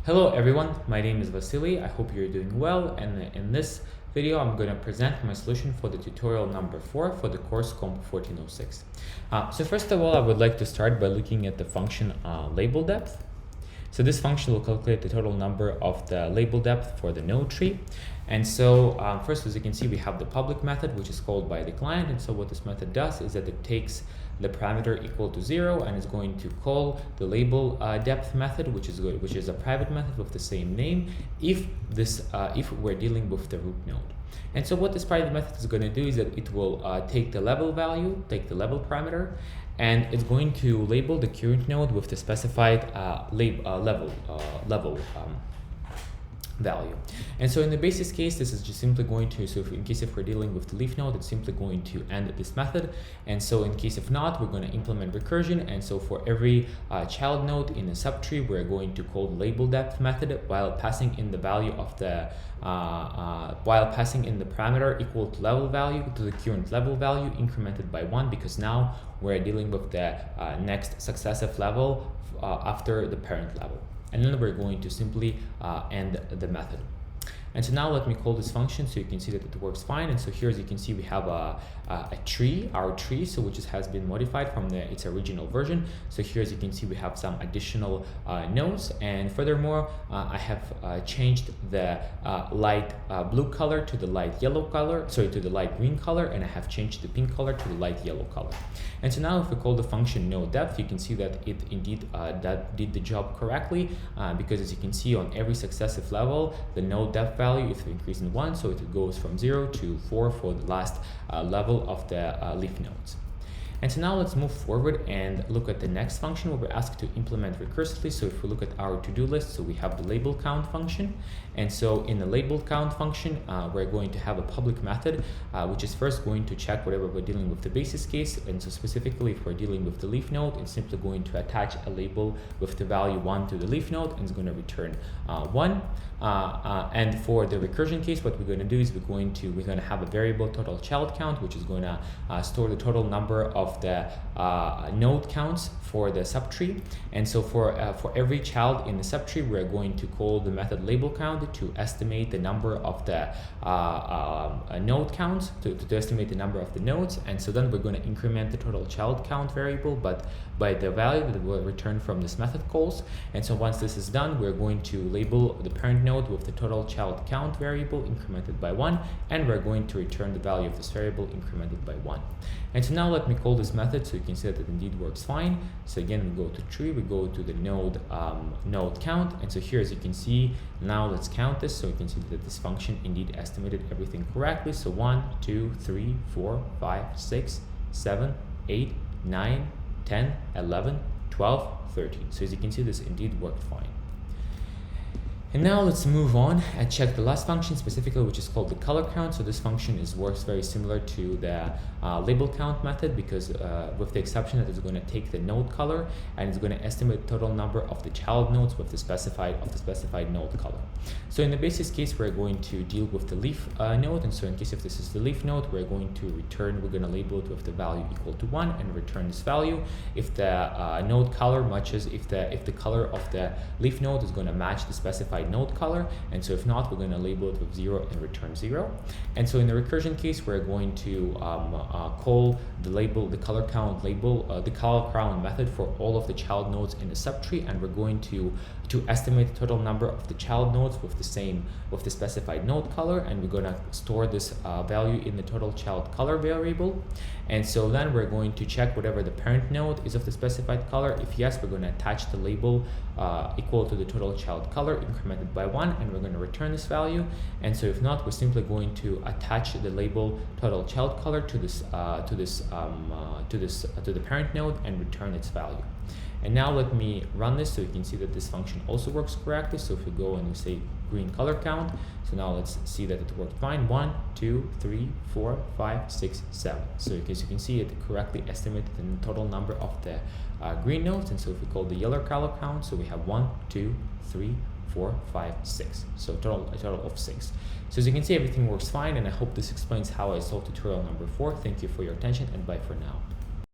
Hello everyone, my name is Vasily. I hope you're doing well, and in this video I'm going to present my solution for the tutorial number 4 for the course COMP 1406. So first of all, I would like to start by looking at the function label depth. So this function will calculate the total number of the label depth for the node tree. And so first, as you can see, we have the public method, which is called by the client. And so what this method does is that it takes the parameter equal to 0 and is going to call the label depth method, which is a private method with the same name, if we're dealing with the root node. And so what this private method is going to do is that it will take the level value, take the level parameter, and it's going to label the current node with the specified level value. And so in the basis case, this is just simply going to, so in case if we're dealing with the leaf node, it's simply going to end this method. And so in case if not, we're going to implement recursion. And so for every child node in the subtree, we're going to call the label depth method while passing in the value of the while passing in the parameter equal to level value to the current level value incremented by 1, because now we're dealing with the next successive level after the parent level. And then we're going to simply end the method. And so now let me call this function so you can see that it works fine. And so here, as you can see, we have our tree, so which has been modified from its original version. So here, as you can see, we have some additional nodes. And furthermore, I have changed the light blue color to the light yellow color, to the light green color, and I have changed the pink color to the light yellow color. And so now if we call the function node depth, you can see that it indeed did the job correctly, because as you can see on every successive level, the node depth value is increasing 1, so it goes from 0 to 4 for the last level of the leaf nodes. And so now let's move forward and look at the next function where we're asked to implement recursively. So if we look at our to-do list, so we have the label count function. And so in the label count function, we're going to have a public method, which is first going to check whatever we're dealing with the basis case. And so specifically, if we're dealing with the leaf node, it's simply going to attach a label with the value 1 to the leaf node, and it's going to return 1. And for the recursion case, what we're going to do is we're going to have a variable total child count, which is going to store the total number of the node counts for the subtree. And so for every child in the subtree, we're going to call the method label count to estimate the number of the node counts, to estimate the number of the nodes. And so then we're going to increment the total child count variable, but by the value that will return from this method calls. And so once this is done, we're going to label the parent node with the total child count variable incremented by 1, and we're going to return the value of this variable incremented by 1. And so now let me call this method so you can see that it indeed works fine. So again, we go to tree, we go to the node count, and so here, as you can see, now let's count this so you can see that this function indeed estimated everything correctly. So 1, 2, 3, 4, 5, 6, 7, 8, 9, 10, 11, 12, 13. So as you can see, this indeed worked fine. And now let's move on and check the last function specifically, which is called the color count. So this function works very similar to the label count method, because with the exception that it's going to take the node color and it's going to estimate the total number of the child nodes with the specified node color. So in the basis case, we're going to deal with the leaf node. And so in case if this is the leaf node, we're going to label it with the value equal to 1 and return this value. If the node color matches, if the color of the leaf node is going to match the specified node color, and so if not, we're going to label it with 0 and return 0. And so in the recursion case, we're going to call the color count method for all of the child nodes in the subtree, and we're going to estimate the total number of the child nodes with the specified node color, and we're going to store this value in the total child color variable. And so then we're going to check whatever the parent node is of the specified color. If yes, we're going to attach the label equal to the total child color incremented by 1, and we're going to return this value. And so if not, we're simply going to attach the label total child color to the parent node and return its value. And now let me run this so you can see that this function also works correctly. So if we go and we say green color count, so now let's see that it worked fine. 1, 2, 3, 4, 5, 6, 7. So as you can see, it correctly estimated the total number of the green nodes. And so if we call the yellow color count, so we have 1, 2, 3, 4, 5, 6. So a total of 6. So as you can see, everything works fine, and I hope this explains how I solved tutorial number 4. Thank you for your attention, and bye for now.